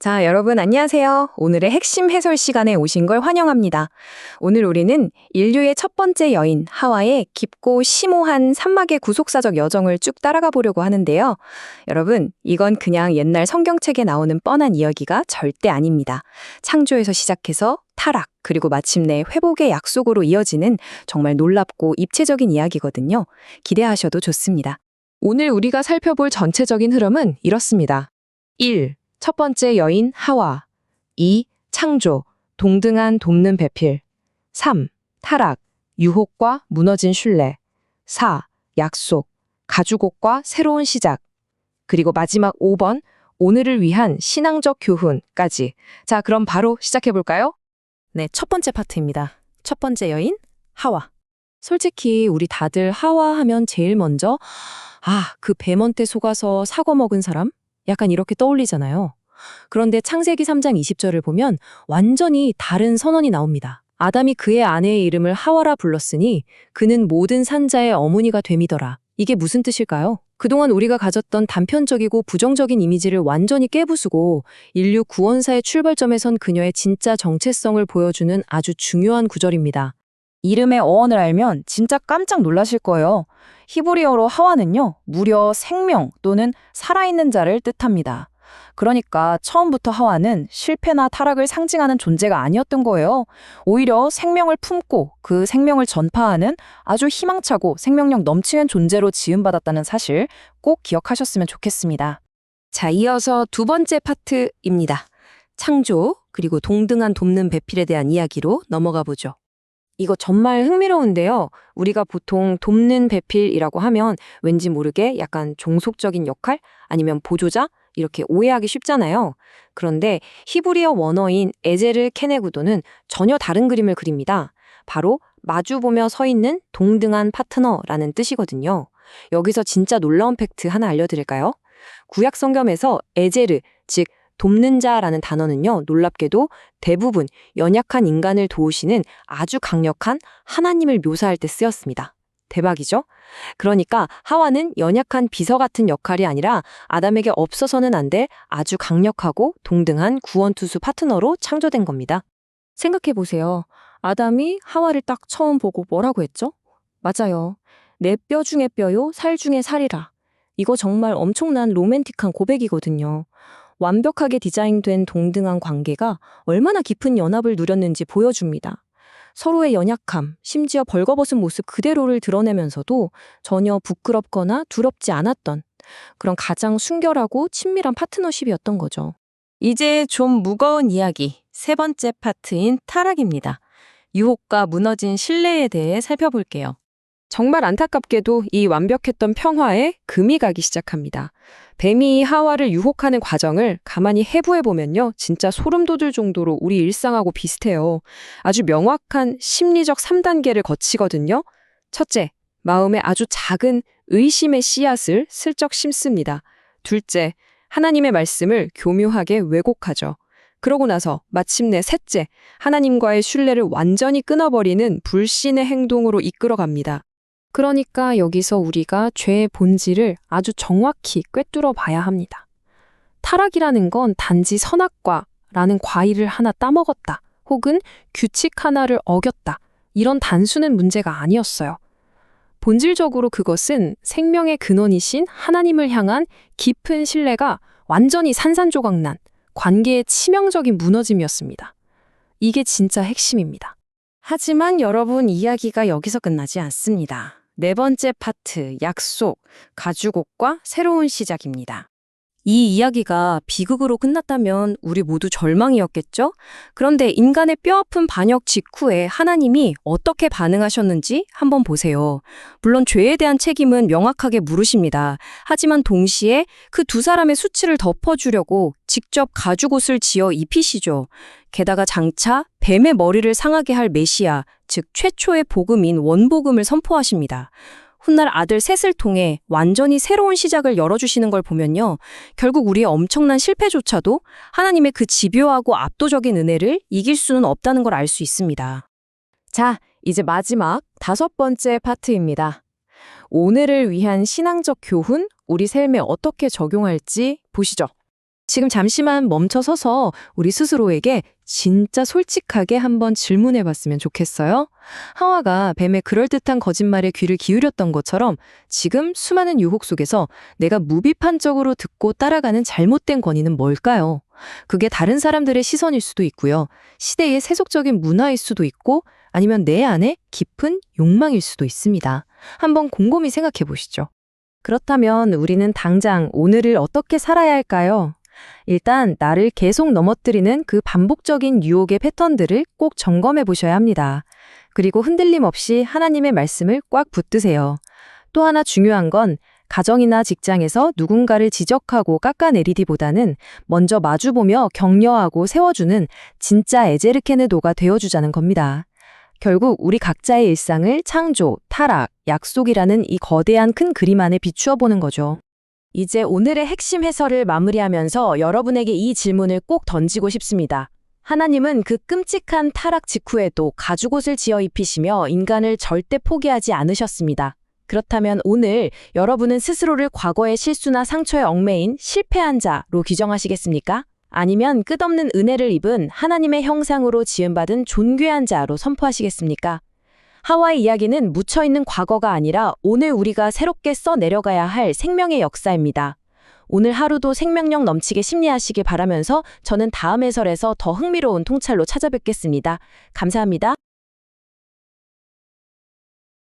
자, 여러분 안녕하세요. 오늘의 핵심 해설 시간에 오신 걸 환영합니다. 오늘 우리는 인류의 첫 번째 여인 하와의 깊고 심오한 산막의 구속사적 여정을 쭉 따라가 보려고 하는데요. 여러분, 이건 그냥 옛날 성경책에 나오는 뻔한 이야기가 절대 아닙니다. 창조에서 시작해서 타락, 그리고 마침내 회복의 약속으로 이어지는 정말 놀랍고 입체적인 이야기거든요. 기대하셔도 좋습니다. 오늘 우리가 살펴볼 전체적인 흐름은 이렇습니다. 1. 첫 번째 여인 하와. 2. 창조, 동등한 돕는 배필. 3. 타락, 유혹과 무너진 신뢰. 4. 약속, 가죽옷과 새로운 시작. 그리고 마지막 5번, 오늘을 위한 신앙적 교훈까지. 자, 그럼 바로 시작해볼까요? 네, 첫 번째 파트입니다. 첫 번째 여인, 하와. 솔직히 우리 다들 하와 하면 제일 먼저 그 뱀한테 속아서 사과 먹은 사람? 약간 이렇게 떠올리잖아요. 그런데 창세기 3장 20절을 보면 완전히 다른 선언이 나옵니다. 아담이 그의 아내의 이름을 하와라 불렀으니 그는 모든 산자의 어머니가 됨이더라. 이게 무슨 뜻일까요? 그동안 우리가 가졌던 단편적이고 부정적인 이미지를 완전히 깨부수고 인류 구원사의 출발점에 선 그녀의 진짜 정체성을 보여주는 아주 중요한 구절입니다. 이름의 어원을 알면 진짜 깜짝 놀라실 거예요. 히브리어로 하와는요, 무려 생명 또는 살아있는 자를 뜻합니다. 그러니까 처음부터 하와는 실패나 타락을 상징하는 존재가 아니었던 거예요. 오히려 생명을 품고 그 생명을 전파하는 아주 희망차고 생명력 넘치는 존재로 지음받았다는 사실 꼭 기억하셨으면 좋겠습니다. 자, 이어서 두 번째 파트입니다. 창조, 그리고 동등한 돕는 배필에 대한 이야기로 넘어가 보죠. 이거 정말 흥미로운데요. 우리가 보통 돕는 배필이라고 하면 왠지 모르게 약간 종속적인 역할 아니면 보조자 이렇게 오해하기 쉽잖아요. 그런데 히브리어 원어인 에제르 케네구도는 전혀 다른 그림을 그립니다. 바로 마주보며 서 있는 동등한 파트너라는 뜻이거든요. 여기서 진짜 놀라운 팩트 하나 알려드릴까요? 구약 성경에서 에제르, 즉 돕는 자라는 단어는요, 놀랍게도 대부분 연약한 인간을 도우시는 아주 강력한 하나님을 묘사할 때 쓰였습니다. 대박이죠? 그러니까 하와는 연약한 비서 같은 역할이 아니라 아담에게 없어서는 안 될 아주 강력하고 동등한 구원투수 파트너로 창조된 겁니다. 생각해보세요. 아담이 하와를 딱 처음 보고 뭐라고 했죠? 맞아요. 내 뼈 중에 뼈요, 살 중에 살이라. 이거 정말 엄청난 로맨틱한 고백이거든요. 완벽하게 디자인된 동등한 관계가 얼마나 깊은 연합을 누렸는지 보여줍니다. 서로의 연약함, 심지어 벌거벗은 모습 그대로를 드러내면서도 전혀 부끄럽거나 두렵지 않았던 그런 가장 순결하고 친밀한 파트너십이었던 거죠. 이제 좀 무거운 이야기, 세 번째 파트인 타락입니다. 유혹과 무너진 신뢰에 대해 살펴볼게요. 정말 안타깝게도 이 완벽했던 평화에 금이 가기 시작합니다. 뱀이 하와를 유혹하는 과정을 가만히 해부해보면요, 진짜 소름 돋을 정도로 우리 일상하고 비슷해요. 아주 명확한 심리적 3단계를 거치거든요. 첫째, 마음에 아주 작은 의심의 씨앗을 슬쩍 심습니다. 둘째, 하나님의 말씀을 교묘하게 왜곡하죠. 그러고 나서 마침내 셋째, 하나님과의 신뢰를 완전히 끊어버리는 불신의 행동으로 이끌어갑니다. 그러니까 여기서 우리가 죄의 본질을 아주 정확히 꿰뚫어 봐야 합니다. 타락이라는 건 단지 선악과라는 과일을 하나 따먹었다, 혹은 규칙 하나를 어겼다, 이런 단순한 문제가 아니었어요. 본질적으로 그것은 생명의 근원이신 하나님을 향한 깊은 신뢰가 완전히 산산조각난 관계의 치명적인 무너짐이었습니다. 이게 진짜 핵심입니다. 하지만 여러분, 이야기가 여기서 끝나지 않습니다. 네 번째 파트, 약속, 가죽옷과 새로운 시작입니다. 이 이야기가 비극으로 끝났다면 우리 모두 절망이었겠죠? 그런데 인간의 뼈아픈 반역 직후에 하나님이 어떻게 반응하셨는지 한번 보세요. 물론 죄에 대한 책임은 명확하게 물으십니다. 하지만 동시에 그 두 사람의 수치를 덮어주려고 직접 가죽옷을 지어 입히시죠. 게다가 장차 뱀의 머리를 상하게 할 메시아, 즉 최초의 복음인 원복음을 선포하십니다. 훗날 아들 셋을 통해 완전히 새로운 시작을 열어주시는 걸 보면요, 결국 우리의 엄청난 실패조차도 하나님의 그 집요하고 압도적인 은혜를 이길 수는 없다는 걸 알 수 있습니다. 자, 이제 마지막 다섯 번째 파트입니다. 오늘을 위한 신앙적 교훈, 우리 삶에 어떻게 적용할지 보시죠. 지금 잠시만 멈춰 서서 우리 스스로에게 진짜 솔직하게 한번 질문해 봤으면 좋겠어요. 하와가 뱀의 그럴듯한 거짓말에 귀를 기울였던 것처럼 지금 수많은 유혹 속에서 내가 무비판적으로 듣고 따라가는 잘못된 권위는 뭘까요? 그게 다른 사람들의 시선일 수도 있고요. 시대의 세속적인 문화일 수도 있고 아니면 내 안에 깊은 욕망일 수도 있습니다. 한번 곰곰이 생각해 보시죠. 그렇다면 우리는 당장 오늘을 어떻게 살아야 할까요? 일단 나를 계속 넘어뜨리는 그 반복적인 유혹의 패턴들을 꼭 점검해 보셔야 합니다. 그리고 흔들림 없이 하나님의 말씀을 꽉 붙드세요. 또 하나 중요한 건 가정이나 직장에서 누군가를 지적하고 깎아내리기보다는 먼저 마주보며 격려하고 세워주는 진짜 에제르케네도가 되어주자는 겁니다. 결국 우리 각자의 일상을 창조, 타락, 약속이라는 이 거대한 큰 그림 안에 비추어 보는 거죠. 이제 오늘의 핵심 해설을 마무리하면서 여러분에게 이 질문을 꼭 던지고 싶습니다. 하나님은 그 끔찍한 타락 직후에도 가죽옷을 지어 입히시며 인간을 절대 포기하지 않으셨습니다. 그렇다면 오늘 여러분은 스스로를 과거의 실수나 상처에 얽매인 실패한 자로 규정하시겠습니까? 아니면 끝없는 은혜를 입은 하나님의 형상으로 지음받은 존귀한 자로 선포하시겠습니까? 하와의 이야기는 묻혀있는 과거가 아니라 오늘 우리가 새롭게 써내려가야 할 생명의 역사입니다. 오늘 하루도 생명력 넘치게 심리하시길 바라면서 저는 다음 해설에서 더 흥미로운 통찰로 찾아뵙겠습니다. 감사합니다.